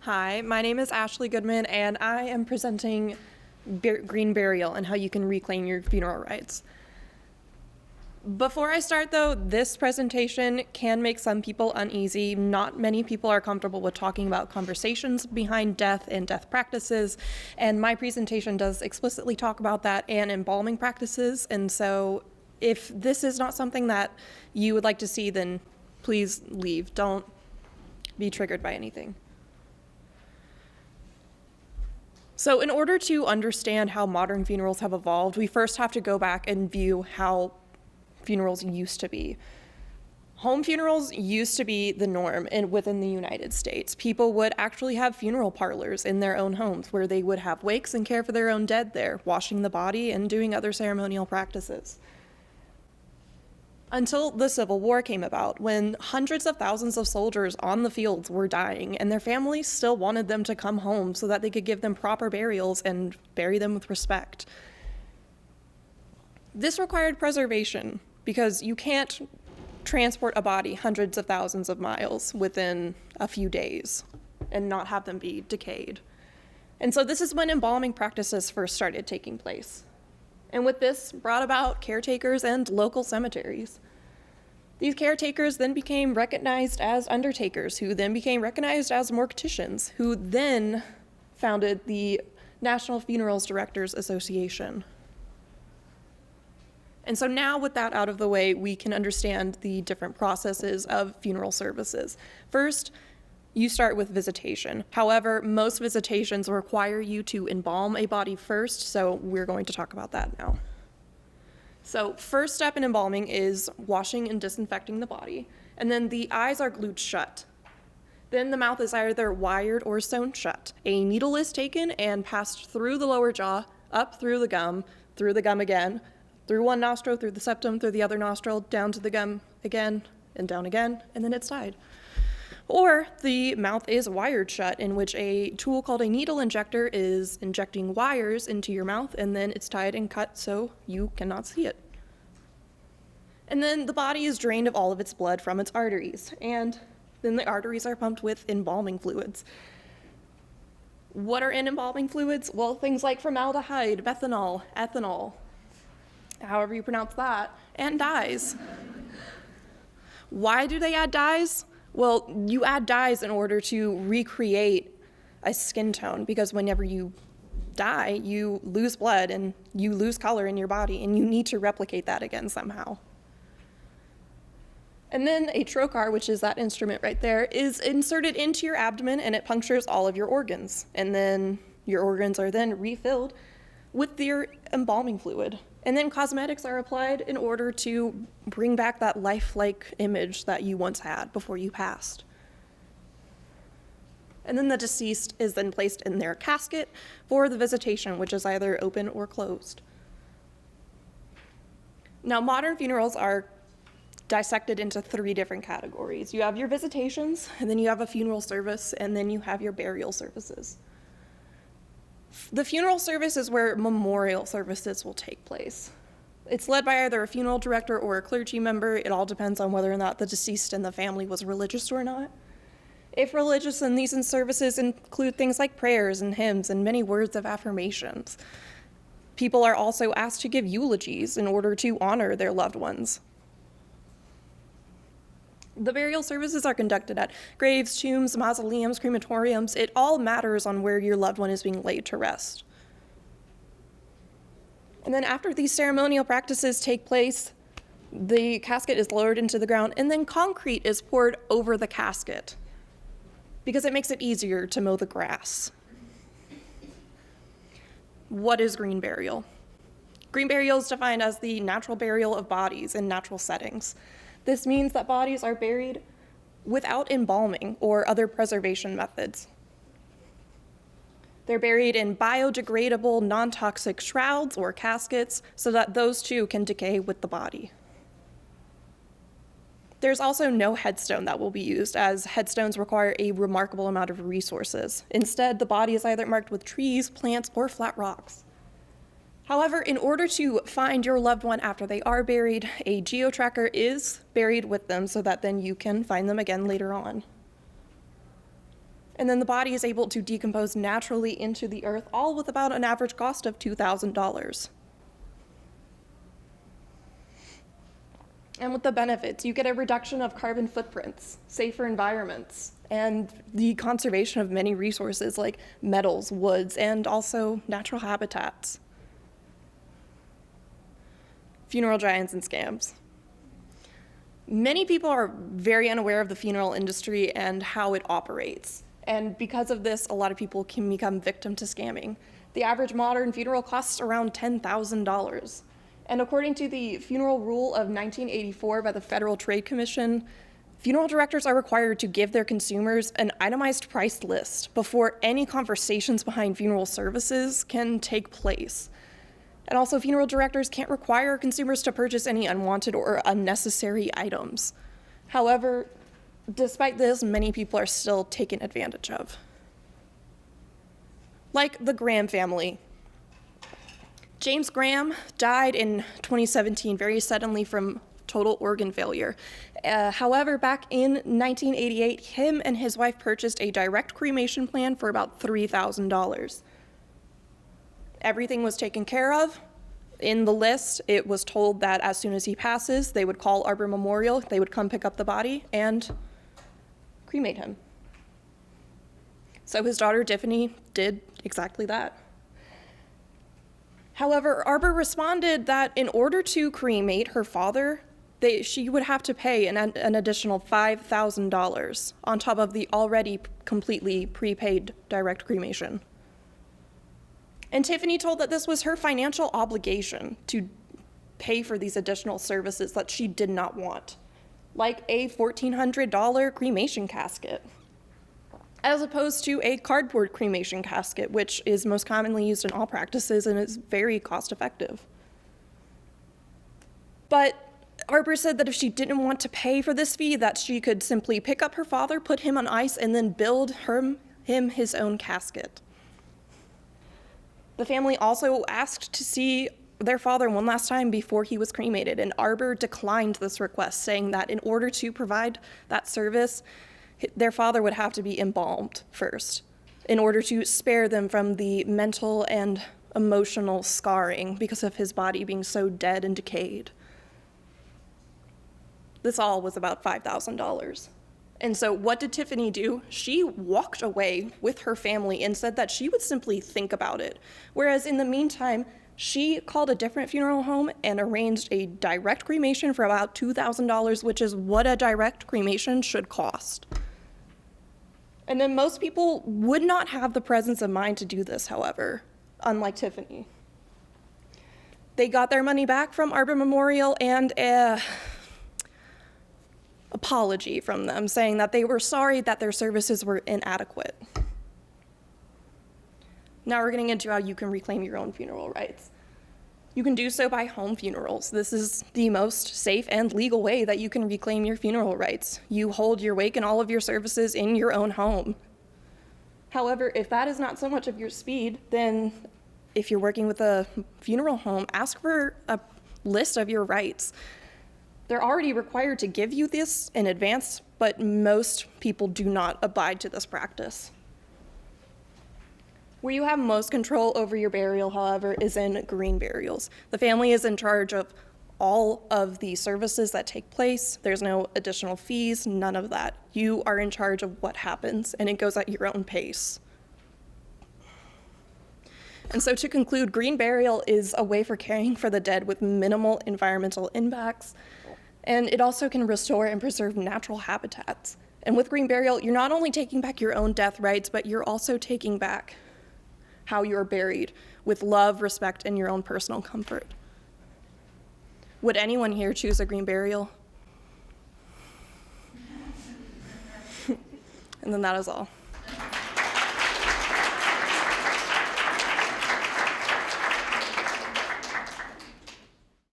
Hi, my name is Ashley Goodman, and I am presenting green burial and how you can reclaim your funeral rights. Before I start, though, this presentation can make some people uneasy. Not many people are comfortable with talking about conversations behind death and death practices, and my presentation does explicitly talk about that and embalming practices. And so if this is not something that you would like to see, then please leave. Don't be triggered by anything. So in order to understand how modern funerals have evolved, we first have to go back and view how funerals used to be. Home funerals used to be the norm within the United States. People would actually have funeral parlors in their own homes where they would have wakes and care for their own dead there, washing the body and doing other ceremonial practices. Until the Civil War came about, when hundreds of thousands of soldiers on the fields were dying, and their families still wanted them to come home so that they could give them proper burials and bury them with respect. This required preservation, because you can't transport a body hundreds of thousands of miles within a few days and not have them be decayed. And so this is when embalming practices first started taking place. And with this brought about caretakers and local cemeteries. These caretakers then became recognized as undertakers, who then became recognized as morticians, who then founded the National Funerals Directors Association. And so now with that out of the way, we can understand the different processes of funeral services. First, you start with visitation. However, most visitations require you to embalm a body first, so we're going to talk about that now. So first step in embalming is washing and disinfecting the body, and then the eyes are glued shut. Then the mouth is either wired or sewn shut. A needle is taken and passed through the lower jaw, up through the gum again, through one nostril, through the septum, through the other nostril, down to the gum again, and down again, and then it's tied. Or the mouth is wired shut, in which a tool called a needle injector is injecting wires into your mouth, and then it's tied and cut so you cannot see it. And then the body is drained of all of its blood from its arteries, and then the arteries are pumped with embalming fluids. What are in embalming fluids? Well, things like formaldehyde, methanol, ethanol, however you pronounce that, and dyes. Why do they add dyes? Well, you add dyes in order to recreate a skin tone, because whenever you die, you lose blood and you lose color in your body, and you need to replicate that again somehow. And then a trocar, which is that instrument right there, is inserted into your abdomen, and it punctures all of your organs. And then your organs are then refilled with your embalming fluid. And then cosmetics are applied in order to bring back that lifelike image that you once had before you passed. And then the deceased is then placed in their casket for the visitation, which is either open or closed. Now, modern funerals are dissected into three different categories. You have your visitations, and then you have a funeral service, and then you have your burial services. The funeral service is where memorial services will take place. It's led by either a funeral director or a clergy member. It all depends on whether or not the deceased and the family was religious or not. If religious, then these services include things like prayers and hymns and many words of affirmations. People are also asked to give eulogies in order to honor their loved ones. The burial services are conducted at graves, tombs, mausoleums, crematoriums. It all matters on where your loved one is being laid to rest. And then after these ceremonial practices take place, the casket is lowered into the ground, and then concrete is poured over the casket because it makes it easier to mow the grass. What is green burial? Green burial is defined as the natural burial of bodies in natural settings. This means that bodies are buried without embalming or other preservation methods. They're buried in biodegradable, non-toxic shrouds or caskets so that those too can decay with the body. There's also no headstone that will be used, as headstones require a remarkable amount of resources. Instead, the body is either marked with trees, plants, or flat rocks. However, in order to find your loved one after they are buried, a geotracker is buried with them so that then you can find them again later on. And then the body is able to decompose naturally into the earth, all with about an average cost of $2,000. And with the benefits, you get a reduction of carbon footprints, safer environments, and the conservation of many resources like metals, woods, and also natural habitats. Funeral giants and scams. Many people are very unaware of the funeral industry and how it operates. And because of this, a lot of people can become victim to scamming. The average modern funeral costs around $10,000. And according to the Funeral Rule of 1984 by the Federal Trade Commission, funeral directors are required to give their consumers an itemized price list before any conversations behind funeral services can take place. And also, funeral directors can't require consumers to purchase any unwanted or unnecessary items. However, despite this, many people are still taken advantage of. Like the Graham family. James Graham died in 2017 very suddenly from total organ failure. However, back in 1988, him and his wife purchased a direct cremation plan for about $3,000. Everything was taken care of. In the list, it was told that as soon as he passes, they would call Arbor Memorial, they would come pick up the body and cremate him. So his daughter, Tiffany, did exactly that. However, Arbor responded that in order to cremate her father, she would have to pay an additional $5,000 on top of the already completely prepaid direct cremation. And Tiffany told that this was her financial obligation to pay for these additional services that she did not want, like a $1,400 cremation casket, as opposed to a cardboard cremation casket, which is most commonly used in all practices and is very cost effective. But Arbor said that if she didn't want to pay for this fee, that she could simply pick up her father, put him on ice, and then build him his own casket. The family also asked to see their father one last time before he was cremated, and Arbor declined this request, saying that in order to provide that service, their father would have to be embalmed first in order to spare them from the mental and emotional scarring because of his body being so dead and decayed. This all was about $5,000. And so what did Tiffany do? She walked away with her family and said that she would simply think about it. Whereas in the meantime, she called a different funeral home and arranged a direct cremation for about $2,000, which is what a direct cremation should cost. And then most people would not have the presence of mind to do this, however, unlike Tiffany. They got their money back from Arbor Memorial and an apology from them, saying that they were sorry that their services were inadequate. Now we're getting into how you can reclaim your own funeral rights. You can do so by home funerals. This is the most safe and legal way that you can reclaim your funeral rights. You hold your wake and all of your services in your own home. However, if that is not so much of your speed, then if you're working with a funeral home, ask for a list of your rights. They're already required to give you this in advance, but most people do not abide to this practice. Where you have most control over your burial, however, is in green burials. The family is in charge of all of the services that take place. There's no additional fees, none of that. You are in charge of what happens, and it goes at your own pace. And so to conclude, green burial is a way for caring for the dead with minimal environmental impacts, and it also can restore and preserve natural habitats. And with green burial, you're not only taking back your own death rights, but you're also taking back how you're buried with love, respect, and your own personal comfort. Would anyone here choose a green burial? And then that is all.